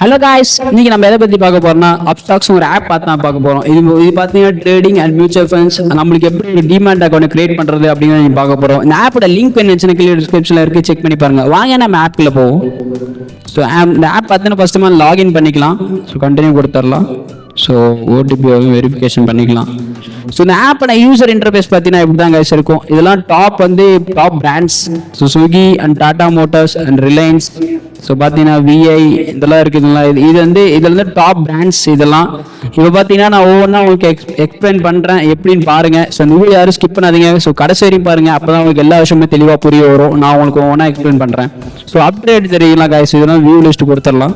Hello guys, இன்னைக்கு நம்ம எதை பற்றி பார்க்க போறோம்னா அப்ஸ்டாக்ஸ் ஒரு ஆப் பார்த்து தான் பார்க்க போகிறோம். இது பார்த்தீங்கன்னா ட்ரேடிங் அண்ட் மியூச்சுவல் ஃபண்ட்ஸ் நம்மளுக்கு எப்படி ஒரு டிமேட் அக்கௌண்ட் கிரியேட் பண்ணுறது அப்படின்னு நீங்கள் பார்க்க போகிறோம். இந்த ஆப்போட லிங்க் என்ன கீழே டிஸ்கிரிப்ஷனில் இருக்குது, செக் பண்ணி பாருங்க. வாங்க நம்ம ஆப்பில் போவோம். ஸோ இந்த ஆப் பார்த்தீங்கன்னா ஃபர்ஸ்ட் மாதிரி லாகின் பண்ணிக்கலாம். ஸோ கண்டினியூ கொடுத்துடலாம். ஸோ ஓடிபி வெரிஃபிகேஷன் பண்ணிக்கலாம். ஸோ இந்த ஆப்போட யூசர் இன்டர்ஃபேஸ் பார்த்தீங்கன்னா இப்படி தான் கைஸ் இருக்கும். இதெல்லாம் top brands. So Swiggy and Tata Motors and Reliance. So பார்த்தீங்கன்னா விஐ இதெல்லாம் இருக்குது. இதில் வந்து டாப் பிராண்ட்ஸ் இதெல்லாம். இப்போ பார்த்தீங்கன்னா நான் ஒவ்வொன்றா உங்களுக்கு எக்ஸ்பிளைன் பண்ணுறேன் எப்படின்னு பாருங்கள். ஸோ இந்த வீடியோ யாரும் ஸ்கிப் பண்ணாதீங்க. ஸோ கடைசி வரையும் பாருங்கள், அப்போ தான் உங்களுக்கு எல்லா விஷயமே தெளிவாக புரிய வரும். நான் உங்களுக்கு ஒவ்வொன்றா எக்ஸ்பிளைன் பண்ணுறேன். ஸோ அப்டேட் தெரியுங்களா கைஸ், இதெல்லாம் வியூ லிஸ்ட் கொடுத்துடலாம்.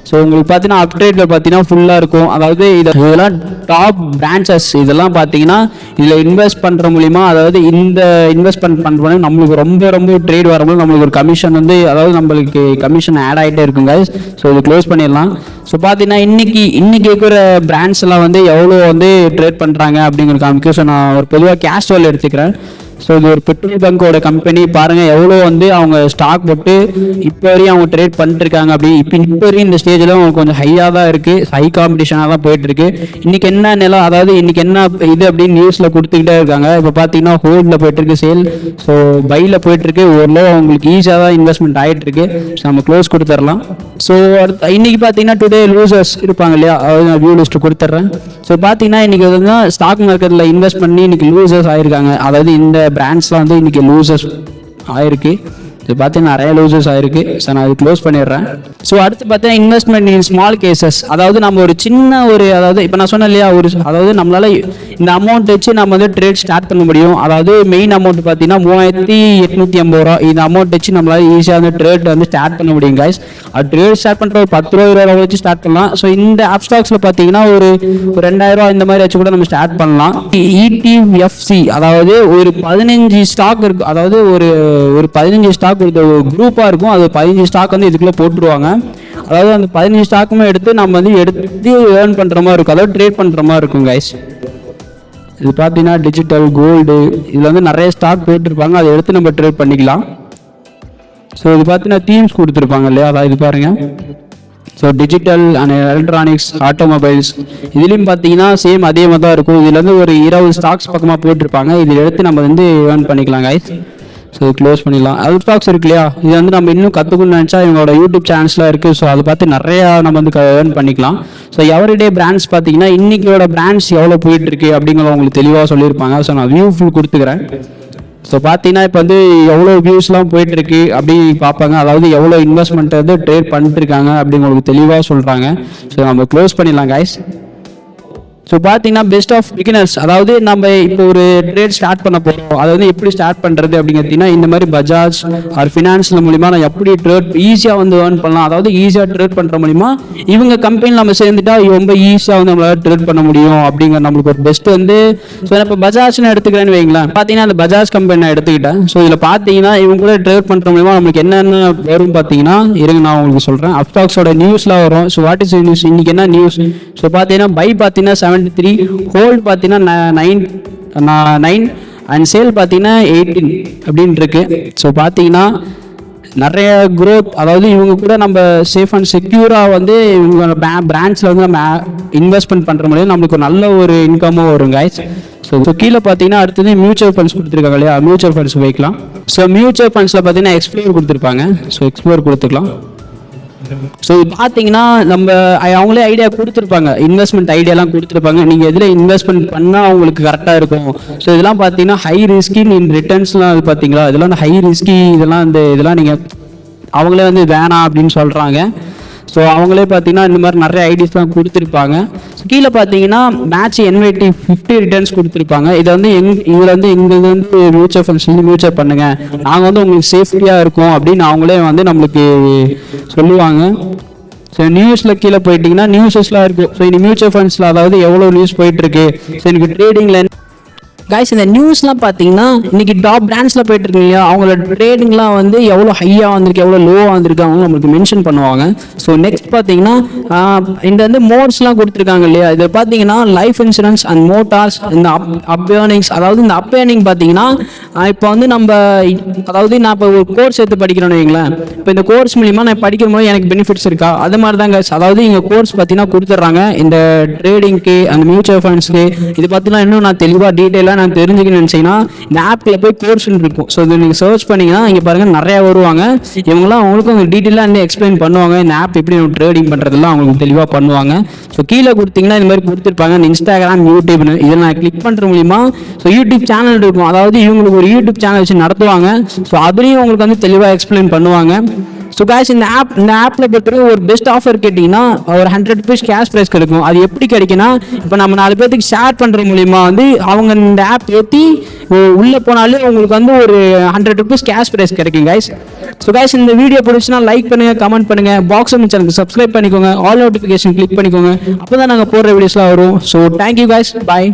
ஸோ உங்களுக்கு பார்த்தீங்கன்னா அப்டேட்டில் பார்த்தீங்கன்னா ஃபுல்லாக இருக்கும். அதாவது இதெல்லாம் டாப் பிரான்ச்சஸ். இதெல்லாம் பார்த்தீங்கன்னா இதில் இன்வெஸ்ட் பண்ணுற மூலிமா, அதாவது இந்த இன்வெஸ்ட்மெண்ட் பண்ணுற நம்மளுக்கு ரொம்ப ட்ரேட் வரும்போது நம்மளுக்கு ஒரு கமிஷன் வந்து, அதாவது நம்மளுக்கு கமிஷன் ஆட் ஆகிட்டே இருக்குங்க. ஸோ இது க்ளோஸ் பண்ணிடலாம். ஸோ பார்த்தீங்கன்னா இன்னைக்கு இருக்கிற பிராண்ட்ஸ் எல்லாம் வந்து எவ்வளோ வந்து ட்ரேட் பண்ணுறாங்க அப்படிங்கிற காமிக்கும். ஸோ நான் ஒரு பொதுவாக கேஸ்ட்ரோல் எடுத்துக்கிறேன். ஸோ இது ஒரு பெட்ரோல் பங்கோட கம்பெனி. பாருங்கள் எவ்வளோ வந்து அவங்க ஸ்டாக் போட்டு இப்போ வரையும் அவங்க ட்ரேட் பண்ணிட்டுருக்காங்க. அப்படி இப்போ வரையும் இந்த ஸ்டேஜில் அவங்க கொஞ்சம் ஹையாக தான் இருக்குது, ஹை காம்படிஷனாக தான் போயிட்டுருக்கு. இன்றைக்கி என்ன நிலம், அதாவது இன்றைக்கி என்ன இது அப்படின்னு நியூஸில் கொடுத்துக்கிட்டே இருக்காங்க. இப்போ பார்த்தீங்கன்னா ஹோல்டில் போயிட்டுருக்கு, சேல். ஸோ பையில் போயிட்டுருக்கு. ஓரளவு அவங்களுக்கு ஈஸியாக தான் இன்வெஸ்ட்மெண்ட் ஆகிட்டுருக்கு. ஸோ நம்ம க்ளோஸ் கொடுத்துடலாம். ஸோ இன்றைக்கி பார்த்தீங்கன்னா டுடே லூசர்ஸ் இருப்பாங்க இல்லையா, அதாவது நான் வியூ லிஸ்ட்டு கொடுத்துட்றேன். ஸோ பார்த்தீங்கன்னா இன்றைக்கி வந்து ஸ்டாக் மார்க்கெட்டில் இன்வெஸ்ட் பண்ணி இன்றைக்கி லூசர்ஸ் ஆகிருக்காங்க. அதாவது இந்த பிராண்ட்ஸ்லாம் வந்து இன்னைக்கு லூசர்ஸ் ஆயிருக்கு. இது பார்த்தீங்கன்னா நிறைய லூசர்ஸ் ஆயிருக்கு. ஸோ நான் அது க்ளோஸ் பண்ணிடுறேன். ஸோ அடுத்து பார்த்தீங்கன்னா இன்வெஸ்ட்மெண்ட் இன் ஸ்மால் கேசஸ். அதாவது நம்ம ஒரு சின்ன அதாவது இப்போ நான் சொன்னேன் இல்லையா, அதாவது நம்மளால இந்த அமௌண்ட் வச்சு நம்ம வந்து ட்ரேட் ஸ்டார்ட் பண்ண முடியும். அதாவது மெயின் அமௌண்ட் பார்த்தீங்கன்னா 3850 ரூபா. இந்த அமௌண்ட் வச்சு நம்மளால ஈஸியாக வந்து ட்ரேட் வந்து ஸ்டார்ட் பண்ண முடியும் கைஸ். அது ட்ரேட் ஸ்டார்ட் பண்ணுற ஒரு 10 ரூபா 20 ரூபா வச்சு ஸ்டார்ட் பண்ணலாம். ஸோ இந்த அப்ஸ்டாக்ஸில் பார்த்தீங்கன்னா ஒரு 2000 ரூபா இந்த மாதிரி வச்சு கூட நம்ம ஸ்டார்ட் பண்ணலாம். இடிஎஃப்சி, அதாவது ஒரு 15 ஸ்டாக் இருக்கு. அதாவது ஒரு 15 ஸ்டாக் ஒரு குரூப்பாக இருக்கும். அது 15 ஸ்டாக் வந்து இதுக்குள்ளே போட்டுருவாங்க. அதாவது அந்த 15 ஸ்டாக்குமே எடுத்து நம்ம வந்து ஏர்ன் பண்ணுற மாதிரி இருக்கும், அதாவது ட்ரேட் பண்ணுற மாதிரி இருக்கும் கைஸ். இது பார்த்தீங்கன்னா டிஜிட்டல் கோல்டு, இதில் வந்து நிறைய ஸ்டாக் போட்டுருப்பாங்க. அதை எடுத்து நம்ம ட்ரேட் பண்ணிக்கலாம். ஸோ இது பார்த்தீங்கன்னா தீம்ஸ் கொடுத்துருப்பாங்க இல்லையா, அதாவது இது பாருங்கள். So digital and electronics, automobiles, இதுலேயும் பார்த்தீங்கன்னா சேம் அதே மாதிரி தான் இருக்கும். இதில் வந்து ஒரு 20 ஸ்டாக்ஸ் பக்கமாக போட்டிருப்பாங்க. இதில் எடுத்து நம்ம வந்து ஏர்ன் பண்ணிக்கலாம் கைஸ். ஸோ க்ளோஸ் பண்ணிடலாம். அது ஸ்டாக்ஸ் இருக்கு இல்லையா, இது வந்து நம்ம இன்னும் கற்றுக்கணும்னு நினச்சா இவங்களோட யூடியூப் சேனல்ஸ்லாம் இருக்குது. ஸோ அதை பார்த்து நிறையா நம்ம வந்து ஏர்ன் பண்ணிக்கலாம். ஸோ எவ்ரிடே பிராண்ட்ஸ் பார்த்தீங்கன்னா இன்றைக்கியோட பிராண்ட்ஸ் எவ்வளோ போயிட்டுருக்கு அப்படிங்கிறத உங்களுக்கு தெளிவாக சொல்லியிருப்பாங்க. ஸோ நான் வியூ ஃபுல் கொடுத்துக்கிறேன். ஸோ பார்த்தீங்கன்னா இப்போ வந்து எவ்வளோ வியூஸ்லாம் போயிட்டுருக்கு அப்படி பார்ப்பாங்க. அதாவது எவ்வளோ இன்வெஸ்ட்மெண்ட் வந்து ட்ரேட் பண்ணிட்டுருக்காங்க அப்படின்னு உங்களுக்கு தெளிவாக சொல்கிறாங்க. ஸோ நம்ம க்ளோஸ் பண்ணிடலாம் கைஸ். ஸோ பார்த்தீங்கன்னா பெஸ்ட் ஆஃப் பிகினர்ஸ், அதாவது நம்ம இப்போ ஒரு ட்ரேட் ஸ்டார்ட் பண்ண போகிறோம். அதை வந்து எப்படி ஸ்டார்ட் பண்ணுறது அப்படிங்கிறதுனா, இந்த மாதிரி பஜாஜ் ஆர் ஃபினான்ஸில் மூலிமா நான் எப்படி ட்ரேட் ஈஸியாக வந்து ஏர்ன் பண்ணலாம். அதாவது ஈஸியாக ட்ரேட் பண்ணுற மூலிமா இவங்க கம்பெனியில் நம்ம சேர்ந்துட்டா ரொம்ப ஈஸியாக வந்து நம்மளால் ட்ரேட் பண்ண முடியும் அப்படிங்கிற நம்மளுக்கு ஒரு பெஸ்ட் வந்து. ஸோ இப்போ பஜாஜ்னு எடுத்துக்கிறேன்னு வைங்களேன். பார்த்தீங்கன்னா அந்த பஜாஜ் கம்பெனி நான் எடுத்துக்கிட்டேன். ஸோ இதில் பார்த்தீங்கன்னா இவங்க கூட ட்ரேட் பண்ணுற மூலிமா நம்மளுக்கு என்னென்ன வரும் பார்த்தீங்கன்னா, இருங்க நான் உங்களுக்கு சொல்கிறேன். அப்ஸ்டாக்ஸோட நியூஸ்லாம் வரும். ஸோ வாட் இஸ் நியூஸ், இன்னைக்கு என்ன நியூஸ். ஸோ பார்த்தீங்கன்னா பை பார்த்தீங்கன்னா 73, ஹோல்ட் பார்த்தீங்கன்னா 9 அண்ட் சேல் பார்த்தீங்கன்னா 18 அப்படின்னு இருக்கு. ஸோ பார்த்தீங்கன்னா நிறைய குரோத், அதாவது இவங்க கூட நம்ம சேஃப் அண்ட் செக்யூராக வந்து இவங்க பிரான்ச்சில் வந்து நம்ம இன்வெஸ்ட்மெண்ட் பண்ணுற முடியும். நம்மளுக்கு ஒரு நல்ல ஒரு இன்கமும் வரும் கைஸ். ஸோ கீழே பார்த்தீங்கன்னா அடுத்தது மியூச்சுவல் ஃபண்ட்ஸ் கொடுத்துருக்காங்க இல்லையா, மியூச்சுவல் ஃபண்ட்ஸ் வைக்கலாம். ஸோ மியூச்சுவல் ஃபண்ட்ஸில் பார்த்தீங்கன்னா எக்ஸ்ப்ளோர் கொடுத்துருப்பாங்க. ஸோ எக்ஸ்ப்ளோர் கொடுத்துக்கலாம். ஸோ பார்த்தீங்கன்னா அவங்களே ஐடியா கொடுத்துருப்பாங்க, இன்வெஸ்ட்மெண்ட் ஐடியாலாம் கொடுத்துருப்பாங்க. நீங்கள் எதில் இன்வெஸ்ட்மெண்ட் பண்ணால் அவங்களுக்கு கரெக்டாக இருக்கும். ஸோ இதெல்லாம் பார்த்தீங்கன்னா ஹை ரிஸ்கி இன் ரிட்டர்ன்ஸ்லாம் அது பார்த்தீங்களா, இதெல்லாம் ஹை ரிஸ்கி, இதெல்லாம் நீங்கள் அவங்களே வந்து வேணாம் அப்படின்னு சொல்கிறாங்க. ஸோ அவங்களே பார்த்தீங்கன்னா இந்த மாதிரி நிறைய ஐடியாஸ்லாம் கொடுத்துருப்பாங்க. கீழே பார்த்தீங்கன்னா மேட்ச் NYT 50 ரிட்டர்ன்ஸ் கொடுத்துருப்பாங்க. இதை வந்து இதில் வந்து எங்களுக்கு வந்து மியூச்சுவல் ஃபண்ட்ஸ் வந்து மியூச்சுவல் பண்ணுங்கள், நாங்கள் வந்து உங்களுக்கு சேஃப்டியாக இருக்கும் அப்படின்னு அவங்களே வந்து நம்மளுக்கு சொல்லுவாங்க. ஸோ நியூஸில் கீழே போயிட்டீங்கன்னா நியூஸஸ்லாம் இருக்குது. ஸோ இந்த மியூச்சுவல் ஃபண்ட்ஸில் அதாவது எவ்வளோ நியூஸ் போயிட்டுருக்கு. ஸோ எனக்கு ட்ரேடிங்கில் கைஸ் இந்த நியூஸ்லாம் பார்த்தீங்கன்னா இன்னைக்கு டாப் பிராண்ட்ஸில் போயிட்டு இருக்கு இல்லையா, அவங்களோட ட்ரேடிங்லாம் வந்து எவ்வளோ ஹையாக வந்திருக்கு எவ்வளோ லோவாக வந்திருக்கு அவங்க நம்மளுக்கு மென்ஷன் பண்ணுவாங்க. ஸோ நெக்ஸ்ட் பார்த்தீங்கன்னா இந்த வந்து மோட்ஸ்லாம் கொடுத்துருக்காங்க இல்லையா, இதில் பார்த்தீங்கன்னா லைஃப் இன்சூரன்ஸ் அண்ட் மோட்டார்ஸ், இந்த அப் ஏர்னிங்ஸ், அதாவது இந்த அப் ஏர்னிங் பார்த்தீங்கன்னா இப்போ வந்து நம்ம அதாவது நான் இப்போ ஒரு கோர்ஸ் எடுத்து படிக்கிறோன்னு வைங்களேன், இப்போ இந்த கோர்ஸ் மூலிமா நான் படிக்கும் போது எனக்கு பெனிஃபிட்ஸ் இருக்கா, அது மாதிரி தான் கைஸ். அதாவது இங்கே கோர்ஸ் பார்த்தீங்கன்னா கொடுத்துட்றாங்க இந்த ட்ரேடிங்க்கு அந்த மியூச்சுவல் ஃபண்ட்ஸ்க்கு. இது பார்த்தீங்கன்னா இன்னும் நான் தெளிவாக டீட்டெயிலாக நான் தெரிஞ்சுக்கணும்னு நினச்சிங்கன்னா இந்த ஆப்பில் போய் கோர்ஸ்ன்னு இருக்கும். ஸோ இது நீங்கள் சர்ச் பண்ணிங்கன்னா இங்கே பாருங்கள் நிறையா வருவாங்க. இவங்களாம் அவங்களுக்கும் அவங்க டீட்டெயிலாக இன்னும் எக்ஸ்பிளைன் பண்ணுவாங்க. இந்த ஆப் எப்படி நம்ம ட்ரேடிங் பண்ணுறதுலாம் அவங்களுக்கு தெளிவாக பண்ணுவாங்க. ஸோ கீழே கொடுத்தீங்கன்னா இந்த மாதிரி கொடுத்துருப்பாங்க இந்த இன்ஸ்டாகிராம், யூடியூப்னு. இதில் நான் கிளிக் பண்ணுற மூலிமா ஸோ யூடியூப் சேனல் இருக்கும், அதாவது இவங்களுக்கு ஒரு யூடியூப் சேனல் வச்சு நடத்துவாங்க. ஸோ அதுலேயும் உங்களுக்கு வந்து தெளிவாக எக்ஸ்பிளைன் பண்ணுவாங்க. ஸோ கேஷ் இந்த ஆப்பில் பொறுத்தவரைக்கும் ஒரு பெஸ்ட் ஆஃபர் கேட்டிங்கன்னா ஒரு 100 rupees கேஷ் ப்ரைஸ் கிடைக்கும். அது எப்படி கிடைக்குன்னா, இப்போ நம்ம 4 பேருக்கு ஷேர் பண்ணுற மூலிமா வந்து அவங்க இந்த ஆப் ஏற்றி உள்ளே போனாலும் உங்களுக்கு வந்து ஒரு 100 rupees கேஷ் ப்ரைஸ் கிடைக்கும் கைஸ். ஸோ கைஸ் இந்த வீடியோ பிடிச்சுன்னா லைக் பண்ணுங்கள், கமெண்ட் பண்ணுங்கள், பாக்ஸ் சேனலுக்கு சப்ஸ்கிரைப் பண்ணிக்கோங்க, ஆல் நோட்டிஃபிகேஷன் கிளிக் பண்ணிக்கோங்க. அப்போ தான் நாங்கள் போடுற வீடியோஸ்லாம் வரும். ஸோ தேங்க்யூ கைஸ், பாய்.